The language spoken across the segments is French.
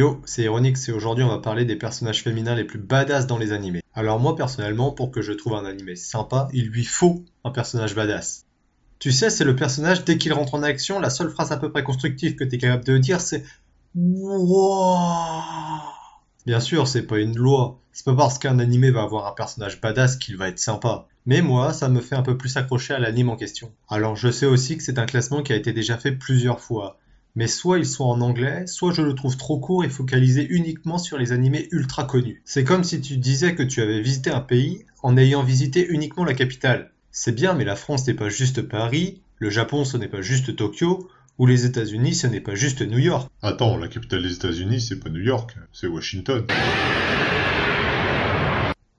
Yo, c'est Ironique, c'est aujourd'hui on va parler des personnages féminins les plus badass dans les animés. Alors moi personnellement, pour que je trouve un animé sympa, il lui faut un personnage badass. Tu sais, c'est le personnage, dès qu'il rentre en action, la seule phrase à peu près constructive que t'es capable de dire, c'est Wouah. Bien sûr, c'est pas une loi. C'est pas parce qu'un animé va avoir un personnage badass qu'il va être sympa. Mais moi, ça me fait un peu plus accrocher à l'anime en question. Alors je sais aussi que c'est un classement qui a été déjà fait plusieurs fois. Mais soit ils sont en anglais, soit je le trouve trop court et focalisé uniquement sur les animés ultra connus. C'est comme si tu disais que tu avais visité un pays en ayant visité uniquement la capitale. C'est bien, mais la France n'est pas juste Paris, le Japon ce n'est pas juste Tokyo, ou les États-Unis ce n'est pas juste New York. Attends, la capitale des États-Unis, c'est pas New York, c'est Washington.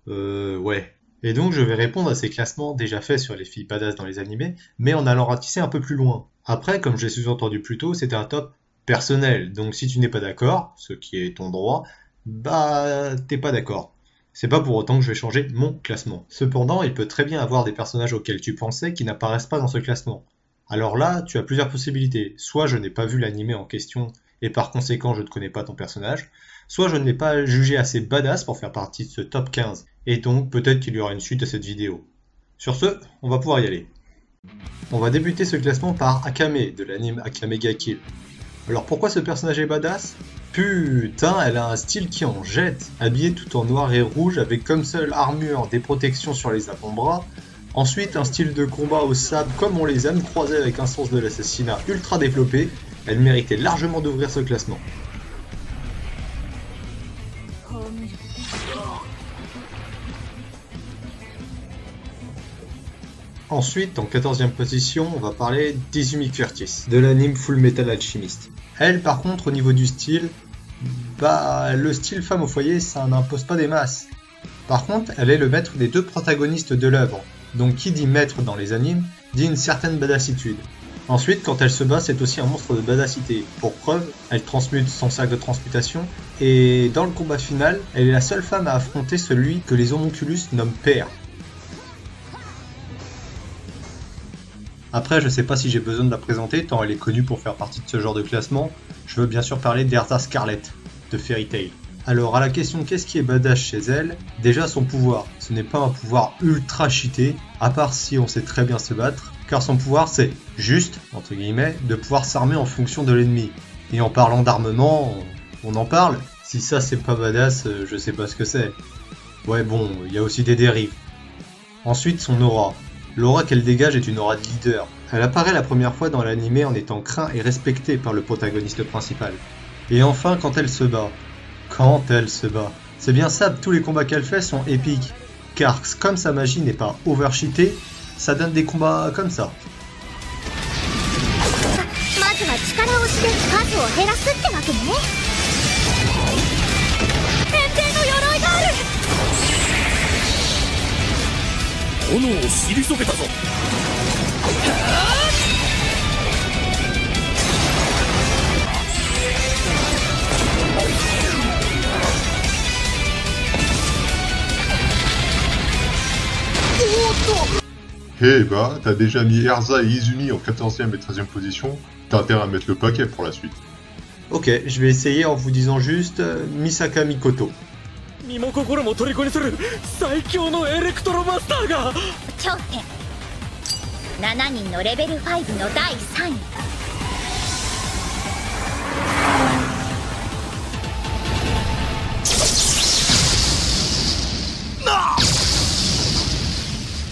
Ouais. Et donc je vais répondre à ces classements déjà faits sur les filles badass dans les animés, mais en allant ratisser un peu plus loin. Après, comme je l'ai sous-entendu plus tôt, c'est un top personnel, donc si tu n'es pas d'accord, ce qui est ton droit, bah t'es pas d'accord. C'est pas pour autant que je vais changer mon classement. Cependant, il peut très bien avoir des personnages auxquels tu pensais qui n'apparaissent pas dans ce classement. Alors là, tu as plusieurs possibilités. Soit je n'ai pas vu l'animé en question et par conséquent je ne connais pas ton personnage, soit je ne l'ai pas jugé assez badass pour faire partie de ce top 15, et donc peut-être qu'il y aura une suite à cette vidéo. Sur ce, on va pouvoir y aller. On va débuter ce classement par Akame de l'anime Akame ga Kill. Alors pourquoi ce personnage est badass? Putain, elle a un style qui en jette, habillée tout en noir et rouge avec comme seule armure des protections sur les avant-bras. Ensuite, un style de combat au sabre comme on les aime, croisé avec un sens de l'assassinat ultra développé. Elle méritait largement d'ouvrir ce classement. Ensuite, en 14e position, on va parler d'Izumi Curtis, de l'anime Full Metal Alchemist. Elle, par contre, au niveau du style, le style femme au foyer, ça n'impose pas des masses. Par contre, elle est le maître des deux protagonistes de l'œuvre, donc qui dit maître dans les animes, dit une certaine badassitude. Ensuite, quand elle se bat, c'est aussi un monstre de badassité. Pour preuve, elle transmute son sac de transmutation, et dans le combat final, elle est la seule femme à affronter celui que les homonculus nomment père. Après, je sais pas si j'ai besoin de la présenter, tant elle est connue pour faire partie de ce genre de classement. Je veux bien sûr parler d'Erza Scarlet, de Fairy Tail. Alors, à la question qu'est-ce qui est badass chez elle, déjà son pouvoir. Ce n'est pas un pouvoir ultra cheaté, à part si on sait très bien se battre, car son pouvoir c'est juste, entre guillemets, de pouvoir s'armer en fonction de l'ennemi. Et en parlant d'armement, on en parle. Si ça c'est pas badass, je sais pas ce que c'est. Ouais bon, il y a aussi des dérives. Ensuite, son aura. L'aura qu'elle dégage est une aura de leader. Elle apparaît la première fois dans l'anime en étant craint et respectée par le protagoniste principal. Et enfin, quand elle se bat. C'est bien ça, tous les combats qu'elle fait sont épiques. Car comme sa magie n'est pas overcheatée, ça donne des combats comme ça. Eh bah, t'as déjà mis Erza et Izumi en 14e et 13e position, t'as intérêt à mettre le paquet pour la suite. Ok, je vais essayer en vous disant juste Misaka Mikoto. 身も心も虜にする最強のエレクトロマスターが頂点7人のレベル5の第3位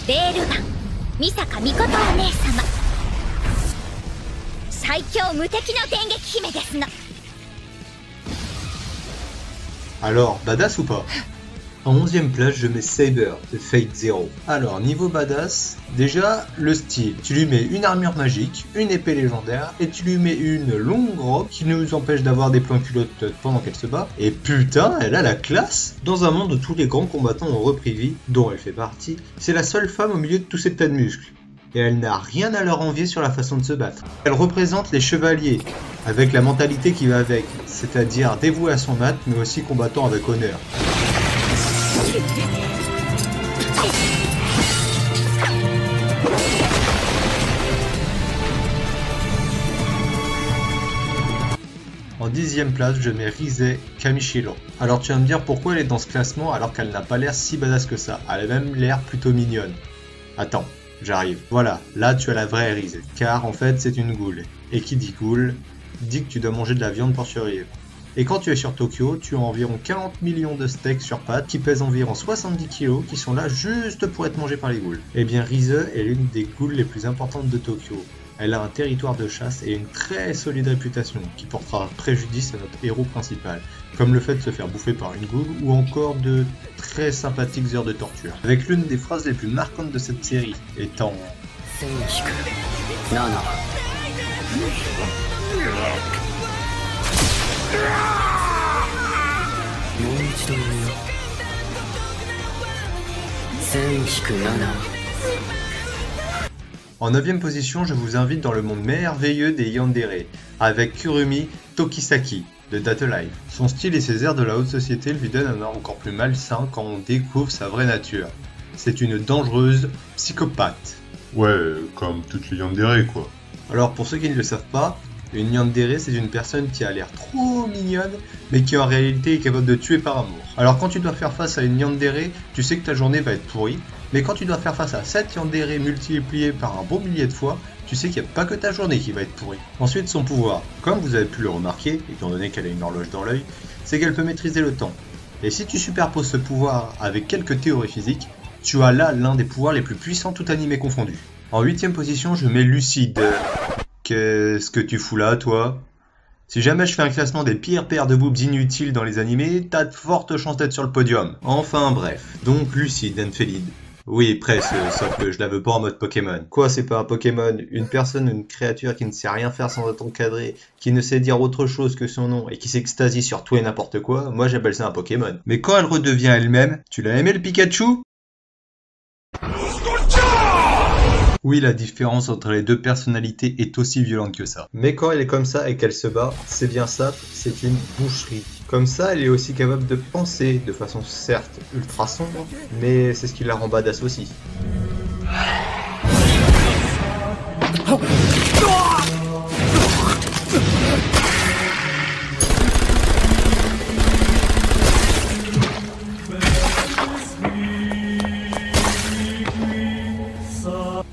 レールガン美坂美琴お姉様最強無敵の電撃姫ですの Alors, badass ou pas? En 11e place, je mets Saber de Fate Zero. Alors, niveau badass, déjà, le style. Tu lui mets une armure magique, une épée légendaire, et tu lui mets une longue robe qui nous empêche d'avoir des plans culottes pendant qu'elle se bat. Et putain, elle a la classe! Dans un monde où tous les grands combattants ont repris vie, dont elle fait partie, c'est la seule femme au milieu de tous ces tas de muscles. Et elle n'a rien à leur envier sur la façon de se battre. Elle représente les chevaliers, avec la mentalité qui va avec, c'est-à-dire dévoué à son maître, mais aussi combattant avec honneur. En 10e place, je mets Rise Kamishiro. Alors tu vas me dire pourquoi elle est dans ce classement alors qu'elle n'a pas l'air si badass que ça. Elle a même l'air plutôt mignonne. Attends, j'arrive. Voilà, là tu as la vraie Rise, car en fait c'est une ghoul. Et qui dit ghoul, dit que tu dois manger de la viande pour survivre. Et quand tu es sur Tokyo, tu as environ 40 millions de steaks sur pattes qui pèsent environ 70 kg qui sont là juste pour être mangés par les ghouls. Et bien Rise est l'une des ghouls les plus importantes de Tokyo. Elle a un territoire de chasse et une très solide réputation qui portera préjudice à notre héros principal, comme le fait de se faire bouffer par une ghoul ou encore de très sympathiques heures de torture. Avec l'une des phrases les plus marquantes de cette série étant En 9e position, je vous invite dans le monde merveilleux des yandere, avec Kurumi Tokisaki, de Date Live. Son style et ses airs de la haute société lui donnent un air encore plus malsain quand on découvre sa vraie nature. C'est une dangereuse psychopathe. Ouais, comme toutes les yandere quoi. Alors pour ceux qui ne le savent pas, une yandere c'est une personne qui a l'air trop mignonne, mais qui en réalité est capable de tuer par amour. Alors quand tu dois faire face à une yandere, tu sais que ta journée va être pourrie, mais quand tu dois faire face à 7 yandere multipliés par un bon millier de fois, tu sais qu'il n'y a pas que ta journée qui va être pourrie. Ensuite son pouvoir, comme vous avez pu le remarquer, étant donné qu'elle a une horloge dans l'œil, c'est qu'elle peut maîtriser le temps. Et si tu superposes ce pouvoir avec quelques théories physiques, tu as là l'un des pouvoirs les plus puissants tout animé confondu. En 8e position, je mets Lucide. Qu'est-ce que tu fous là, toi? Si jamais je fais un classement des pires paires de boobs inutiles dans les animés, t'as de fortes chances d'être sur le podium. Enfin bref, donc Lucide Enfélide. Oui, presque, sauf que je la veux pas en mode Pokémon. Quoi, c'est pas un Pokémon? Une personne, une créature qui ne sait rien faire sans être encadrée, qui ne sait dire autre chose que son nom et qui s'extasie sur tout et n'importe quoi, moi j'appelle ça un Pokémon. Mais quand elle redevient elle-même, tu l'as aimé le Pikachu? Oui, la différence entre les deux personnalités est aussi violente que ça. Mais quand elle est comme ça et qu'elle se bat, c'est bien ça, c'est une boucherie. Comme ça, elle est aussi capable de penser de façon certes ultra sombre, mais c'est ce qui la rend badass aussi.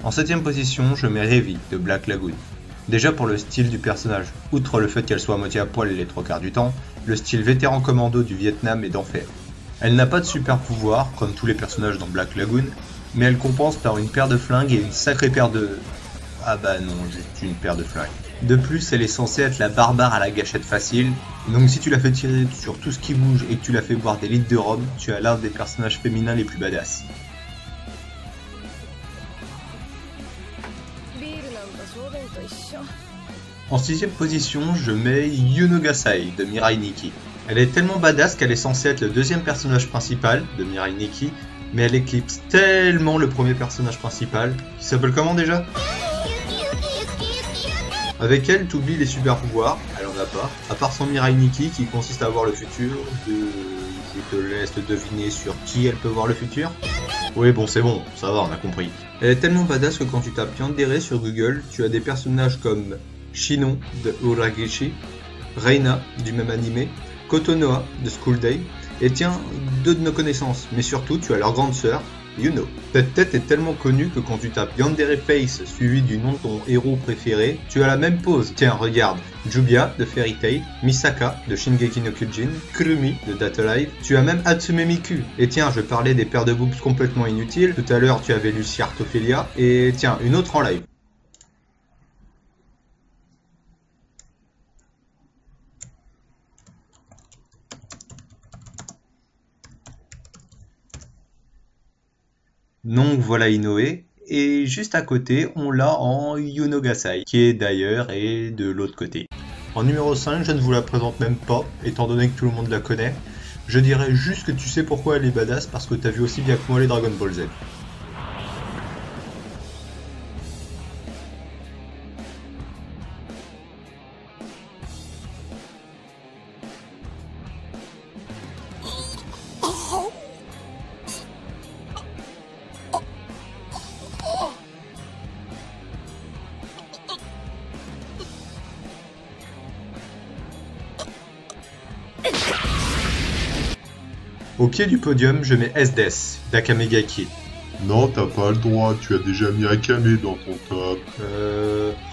En 7e position, je mets Revi de Black Lagoon. Déjà pour le style du personnage, outre le fait qu'elle soit à moitié à poil les 3/4 du temps, le style vétéran commando du Vietnam est d'enfer. Elle n'a pas de super pouvoir, comme tous les personnages dans Black Lagoon, mais elle compense par une paire de flingues et une sacrée paire de... Ah bah non, juste une paire de flingues. De plus, elle est censée être la barbare à la gâchette facile, donc si tu la fais tirer sur tout ce qui bouge et que tu la fais boire des litres de rhum, tu as l'un des personnages féminins les plus badass. En 6e position, je mets Yuno Gasai de Mirai Nikki. Elle est tellement badass qu'elle est censée être le 2e personnage principal de Mirai Nikki, mais elle éclipse tellement le premier personnage principal, qui s'appelle comment déjà? Avec elle, t'oublies les super pouvoirs, elle en a pas, à part son Mirai Nikki qui consiste à voir le futur, je te laisse deviner sur qui elle peut voir le futur. Oui bon c'est bon, ça va, on a compris. Elle est tellement badass que quand tu tapes yandere sur Google, tu as des personnages comme Shinon de Uragishi, Reina du même animé, Kotonoha de School Day, et tiens, 2 de nos connaissances, mais surtout tu as leur grande sœur, Yuno. Cette tête est tellement connue que quand tu tapes Yandere Face suivi du nom de ton héros préféré, tu as la même pose. Tiens, regarde, Jubia de Fairy Tail, Misaka de Shingeki no Kyojin, Kurumi de Date Live, tu as même Hatsume Miku. Et tiens, je parlais des paires de boobs complètement inutiles, tout à l'heure tu avais Lucy Artophilia, et tiens, une autre en live. Donc voilà Inoue, et juste à côté, on l'a en Yuno Gasai, qui est d'ailleurs et de l'autre côté. En numéro 5, je ne vous la présente même pas, étant donné que tout le monde la connaît. Je dirais juste que tu sais pourquoi elle est badass, parce que t'as vu aussi bien que moi les Dragon Ball Z. Au pied du podium, je mets SDS, d'Akame ga Kill. Non, t'as pas le droit, tu as déjà mis Akame dans ton top.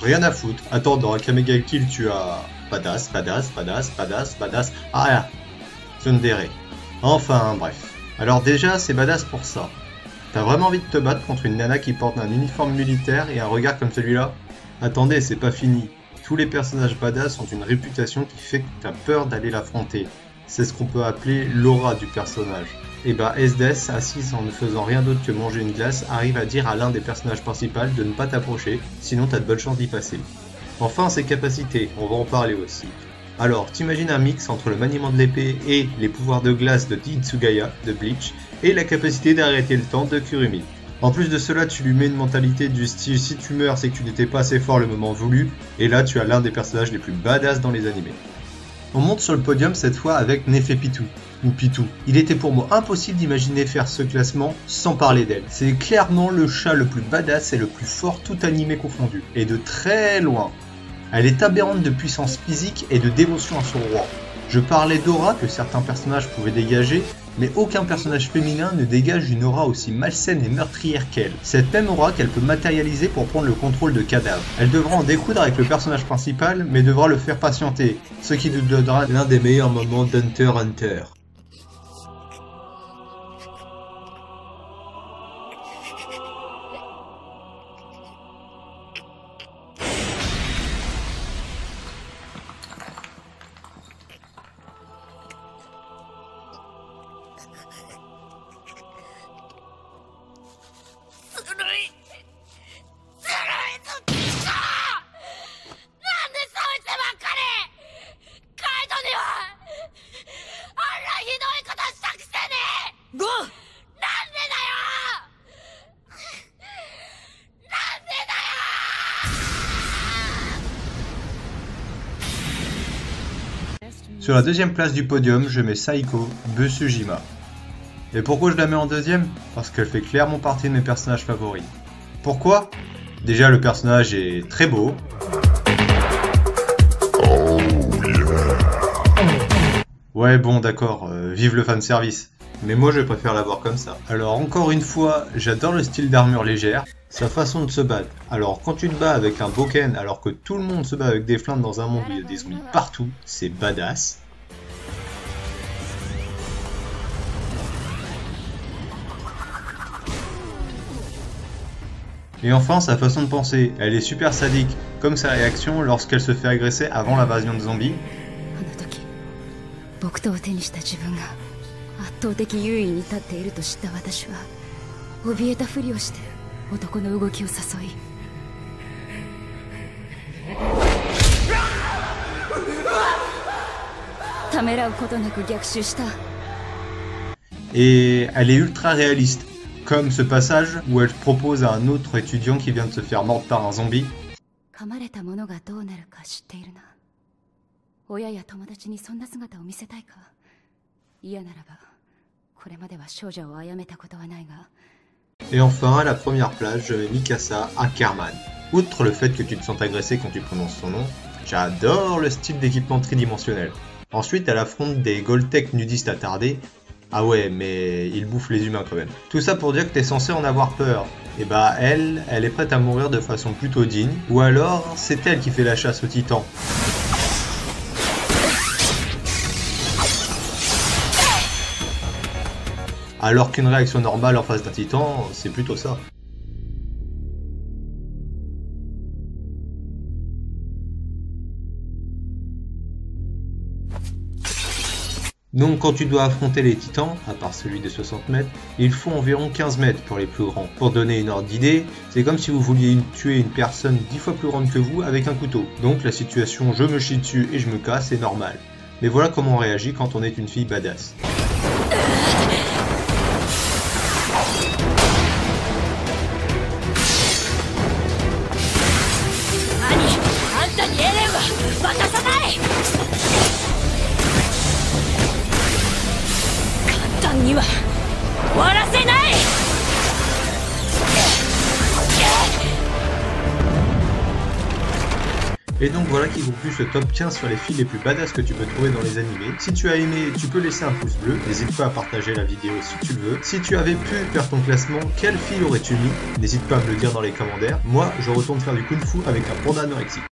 Rien à foutre. Attends, dans Akame ga Kill, tu as Badass, Badass, Badass, Badass, Badass. Ah, Tsundere. Enfin, bref. Alors déjà, c'est badass pour ça. T'as vraiment envie de te battre contre une nana qui porte un uniforme militaire et un regard comme celui-là? Attendez, c'est pas fini. Tous les personnages badass ont une réputation qui fait que t'as peur d'aller l'affronter. C'est ce qu'on peut appeler l'aura du personnage. Et bah SDS, assise en ne faisant rien d'autre que manger une glace, arrive à dire à l'un des personnages principaux de ne pas t'approcher, sinon t'as de bonnes chances d'y passer. Enfin, ses capacités, on va en parler aussi. Alors, t'imagines un mix entre le maniement de l'épée et les pouvoirs de glace de Hitsugaya, de Bleach, et la capacité d'arrêter le temps de Kurumi. En plus de cela, tu lui mets une mentalité du style si tu meurs c'est que tu n'étais pas assez fort le moment voulu, et là tu as l'un des personnages les plus badass dans les animés. On monte sur le podium cette fois avec Nefepitou, ou Pitou. Il était pour moi impossible d'imaginer faire ce classement sans parler d'elle. C'est clairement le chat le plus badass et le plus fort tout animé confondu, et de très loin. Elle est aberrante de puissance physique et de dévotion à son roi. Je parlais d'aura que certains personnages pouvaient dégager, mais aucun personnage féminin ne dégage une aura aussi malsaine et meurtrière qu'elle. Cette même aura qu'elle peut matérialiser pour prendre le contrôle de cadavres. Elle devra en découdre avec le personnage principal, mais devra le faire patienter, ce qui nous donnera l'un des meilleurs moments d'Hunter x Hunter. Sur la deuxième place du podium, je mets Saiko Busujima. Et pourquoi je la mets en deuxième? Parce qu'elle fait clairement partie de mes personnages favoris. Pourquoi? Déjà, le personnage est très beau. Ouais, bon, d'accord, vive le fanservice. Mais moi, je préfère la voir comme ça. Alors, encore une fois, j'adore le style d'armure légère, sa façon de se battre. Alors, quand tu te bats avec un boken, alors que tout le monde se bat avec des flingues dans un monde où il y a des zombies partout, c'est badass. Et enfin, sa façon de penser. Elle est super sadique, comme sa réaction lorsqu'elle se fait agresser avant l'invasion de zombies. 圧倒的優位に立っていると知った私は怯えたふりをして男の動きを誘いためらうことなく逆襲した。 Et elle est ultra réaliste, comme ce passage où elle propose à un autre étudiant qui vient de se faire mordre par un zombie. 噛まれたものがどうなるか知っているな。親や友達にそんな姿を見せたいか。嫌ならば。 Et enfin, à la première place, je mets Mikasa Ackerman. Outre le fait que tu te sens agressé quand tu prononces son nom, j'adore le style d'équipement tridimensionnel. Ensuite, elle affronte des Goltech nudistes attardés. Ah ouais, mais ils bouffent les humains quand même. Tout ça pour dire que t'es censé en avoir peur. Et bah elle est prête à mourir de façon plutôt digne. Ou alors, c'est elle qui fait la chasse aux titans. Alors qu'une réaction normale en face d'un titan, c'est plutôt ça. Donc quand tu dois affronter les titans, à part celui de 60 mètres, il faut environ 15 mètres pour les plus grands. Pour donner une ordre d'idée, c'est comme si vous vouliez tuer une personne 10 fois plus grande que vous avec un couteau. Donc la situation je me chie dessus et je me casse est normale. Mais voilà comment on réagit quand on est une fille badass. Et donc voilà qui conclut ce top 15 sur les filles les plus badass que tu peux trouver dans les animés. Si tu as aimé, tu peux laisser un pouce bleu, n'hésite pas à partager la vidéo si tu le veux. Si tu avais pu faire ton classement, quelle fille aurais-tu mis? N'hésite pas à me le dire dans les commentaires. Moi, je retourne faire du kung fu avec un panda anorexique.